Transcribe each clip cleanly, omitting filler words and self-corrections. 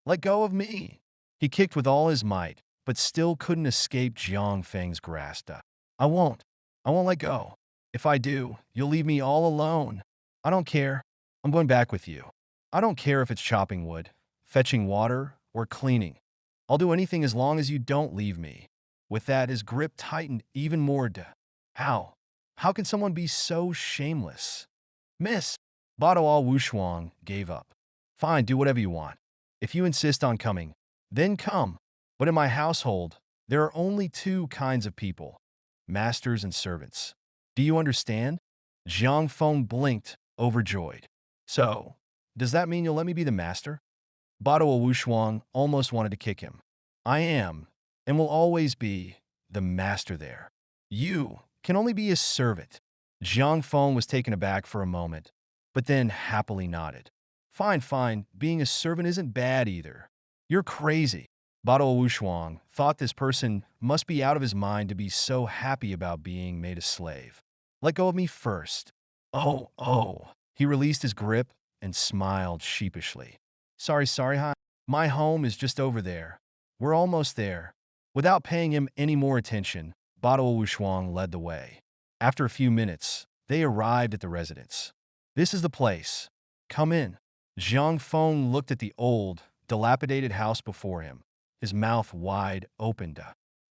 Let go of me. He kicked with all his might, but still couldn't escape Jiang Feng's grasp. I won't. I won't let go. If I do, you'll leave me all alone. I don't care. I'm going back with you. I don't care if it's chopping wood, fetching water, or cleaning. I'll do anything as long as you don't leave me. With that, his grip tightened even more. How? How can someone be so shameless? Miss, Badawa Wushuang gave up. Fine, do whatever you want. If you insist on coming, then come. But in my household, there are only two kinds of people, masters and servants. Do you understand? Jiang Feng blinked, overjoyed. So, does that mean you'll let me be the master? Badawa Wushuang almost wanted to kick him. I am, and will always be, the master there. You can only be a servant. Jiang Feng was taken aback for a moment, but then happily nodded. Fine, fine, being a servant isn't bad either. You're crazy. Badawa Wushuang thought this person must be out of his mind to be so happy about being made a slave. Let go of me first. Oh, oh. He released his grip and smiled sheepishly. Sorry, sorry, hi. My home is just over there. We're almost there. Without paying him any more attention, Badawa Wushuang led the way. After a few minutes, they arrived at the residence. This is the place. Come in. Jiang Feng looked at the old, dilapidated house before him, his mouth wide opened.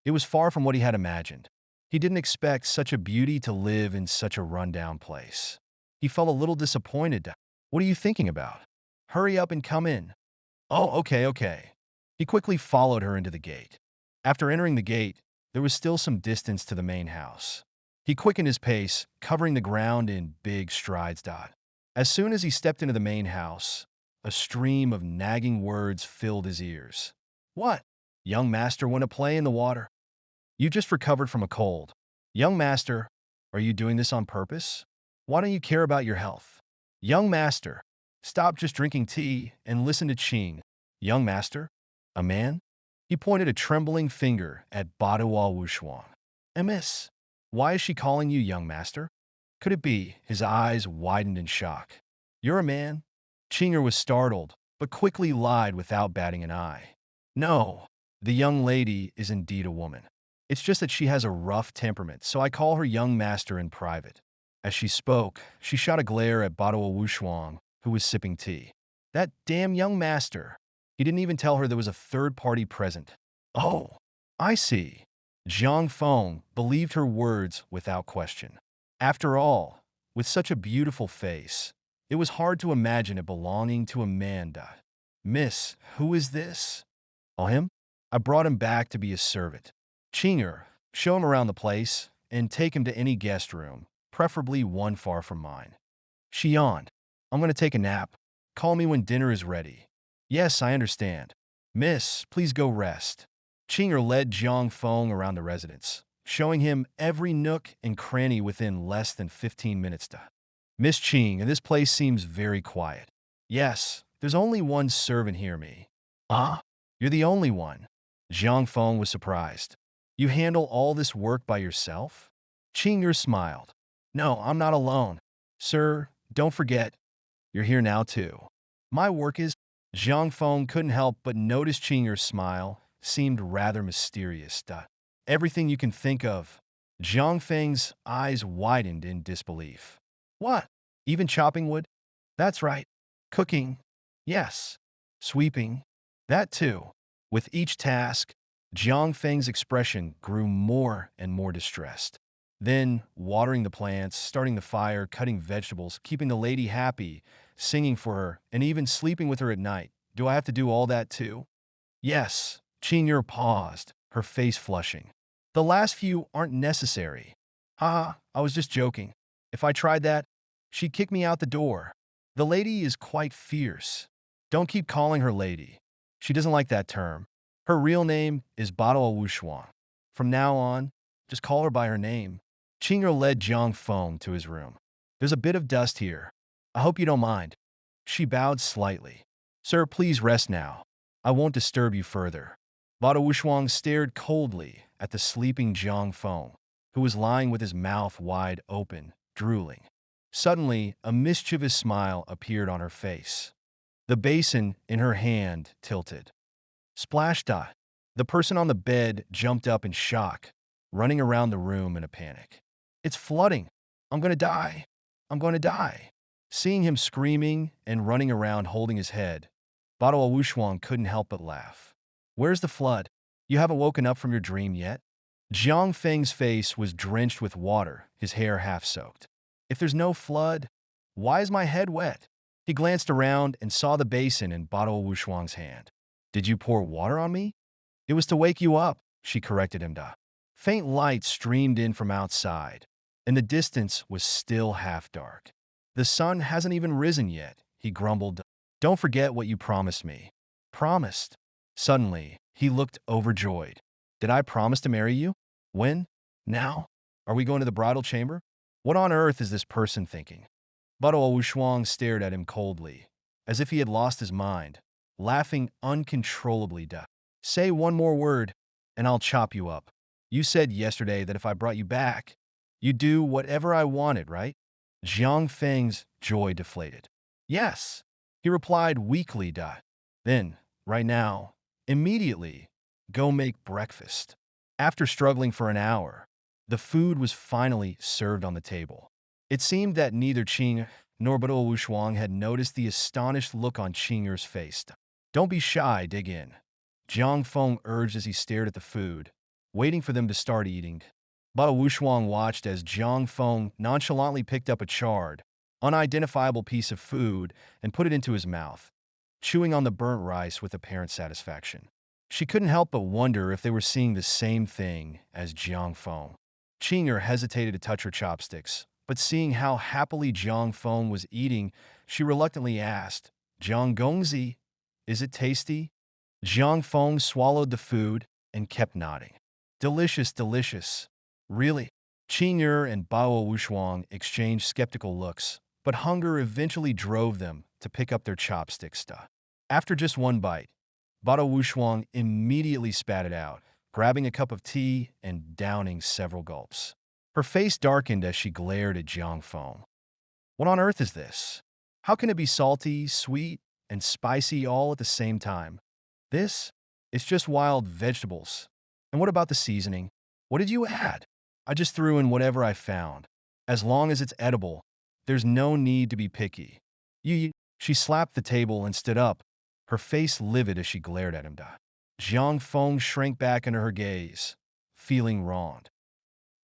It was far from what he had imagined. He didn't expect such a beauty to live in such a rundown place. He felt a little disappointed. What are you thinking about? Hurry up and come in. Oh, okay, okay. He quickly followed her into the gate. After entering the gate, there was still some distance to the main house. He quickened his pace, covering the ground in big strides. As soon as he stepped into the main house, a stream of nagging words filled his ears. What? Young master want to play in the water? You just recovered from a cold. Young master, are you doing this on purpose? Why don't you care about your health? Young master, stop just drinking tea and listen to Qing. Young master? A man? He pointed a trembling finger at Badawa Wushuang. Miss, why is she calling you young master? Could it be? His eyes widened in shock. You're a man? Qinger was startled, but quickly lied without batting an eye. No, the young lady is indeed a woman. It's just that she has a rough temperament, so I call her young master in private. As she spoke, she shot a glare at Badawa Wushuang, who was sipping tea. That damn young master. He didn't even tell her there was a third party present. Oh, I see. Jiang Feng believed her words without question. After all, with such a beautiful face, it was hard to imagine it belonging to Amanda. Miss, who is this? Oh, him? I brought him back to be a servant. Qinger, show him around the place and take him to any guest room, preferably one far from mine. She yawned. I'm going to take a nap. Call me when dinner is ready. Yes, I understand. Miss, please go rest. Qinger led Jiang Feng around the residence, showing him every nook and cranny within less than 15 minutes. Miss Qing, this place seems very quiet. Yes, there's only one servant here, me. Ah, you're the only one. Jiang Feng was surprised. You handle all this work by yourself? Qinger smiled. No, I'm not alone. Sir, don't forget, you're here now too. My work is... Jiang Feng couldn't help but notice Qinger's smile seemed rather mysterious. Everything you can think of. Jiang Feng's eyes widened in disbelief. What? Even chopping wood? That's right. Cooking? Yes. Sweeping? That too. With each task, Jiang Feng's expression grew more and more distressed. Then, watering the plants, starting the fire, cutting vegetables, keeping the lady happy, singing for her, and even sleeping with her at night. Do I have to do all that too? Yes. Qinger paused, her face flushing. The last few aren't necessary. Haha, I was just joking. If I tried that, she'd kick me out the door. The lady is quite fierce. Don't keep calling her lady. She doesn't like that term. Her real name is Badawa Wushuang. From now on, just call her by her name. Qinger led Jiang Feng to his room. There's a bit of dust here. I hope you don't mind. She bowed slightly. Sir, please rest now. I won't disturb you further. Badawa Wushuang stared coldly at the sleeping Jiang Feng, who was lying with his mouth wide open, drooling. Suddenly, a mischievous smile appeared on her face. The basin in her hand tilted. Splash dot. The person on the bed jumped up in shock, running around the room in a panic. It's flooding. I'm going to die. I'm going to die. Seeing him screaming and running around holding his head, Bado Wushwang couldn't help but laugh. Where's the flood? You haven't woken up from your dream yet? Jiang Feng's face was drenched with water, his hair half soaked. If there's no flood, why is my head wet? He glanced around and saw the basin in Bado Wushwang's hand. Did you pour water on me? It was to wake you up, she corrected him. Faint light streamed in from outside, and the distance was still half dark. The sun hasn't even risen yet, he grumbled. Don't forget what you promised me. Promised. Suddenly, he looked overjoyed. Did I promise to marry you? When? Now? Are we going to the bridal chamber? What on earth is this person thinking? Bado Wushwang stared at him coldly, as if he had lost his mind, laughing uncontrollably. Say one more word, and I'll chop you up. You said yesterday that if I brought you back, you'd do whatever I wanted, right? Jiang Feng's joy deflated. Yes, he replied weakly. Then, right now, immediately, go make breakfast. After struggling for an hour, the food was finally served on the table. It seemed that neither Qing nor Bado Wushwang had noticed the astonished look on Qing'er's face. Don't be shy, dig in. Jiang Feng urged as he stared at the food, waiting for them to start eating. Bado Wushwang watched as Jiang Feng nonchalantly picked up a charred, unidentifiable piece of food and put it into his mouth, chewing on the burnt rice with apparent satisfaction. She couldn't help but wonder if they were seeing the same thing as Jiang Feng. Qing'er hesitated to touch her chopsticks, but seeing how happily Jiang Feng was eating, she reluctantly asked, Jiang Gongzi, is it tasty? Jiang Feng swallowed the food and kept nodding. Delicious, delicious. Really? Qing'er and Bao Wushwang exchanged skeptical looks, but hunger eventually drove them to pick up their chopsticks. After just one bite, Bado Wushwang immediately spat it out, grabbing a cup of tea and downing several gulps. Her face darkened as she glared at Jiang Feng. What on earth is this? How can it be salty, sweet, and spicy all at the same time? This? It's just wild vegetables. And what about the seasoning? What did you add? I just threw in whatever I found. As long as it's edible, there's no need to be picky. She slapped the table and stood up, her face livid as she glared at him. Jiang Feng shrank back under her gaze, feeling wronged.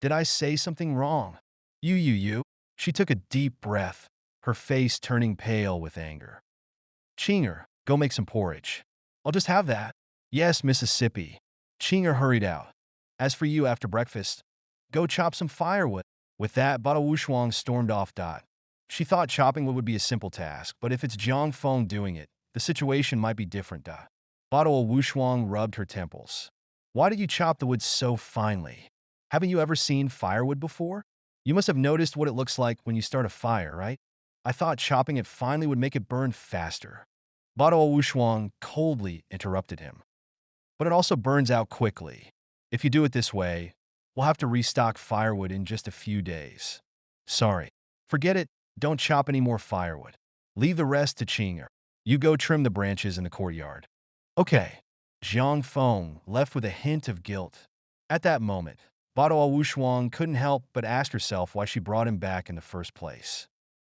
Did I say something wrong? You. She took a deep breath, her face turning pale with anger. Qing'er, go make some porridge. I'll just have that. Yes, Mississippi. Qing'er hurried out. As for you after breakfast, go chop some firewood. With that, Bado Wushwang stormed off. She thought chopping wood would be a simple task, but if it's Jiang Feng doing it, the situation might be different. Bado Wushwang rubbed her temples. Why did you chop the wood so finely? Haven't you ever seen firewood before? You must have noticed what it looks like when you start a fire, right? I thought chopping it finely would make it burn faster. Bado Wushwang coldly interrupted him. But it also burns out quickly. If you do it this way, we'll have to restock firewood in just a few days. Sorry. Forget it. Don't chop any more firewood. Leave the rest to Qing'er. You go trim the branches in the courtyard. Okay. Jiang Feng left with a hint of guilt. At that moment, Bado Wushwang couldn't help but ask herself why she brought him back in the first place.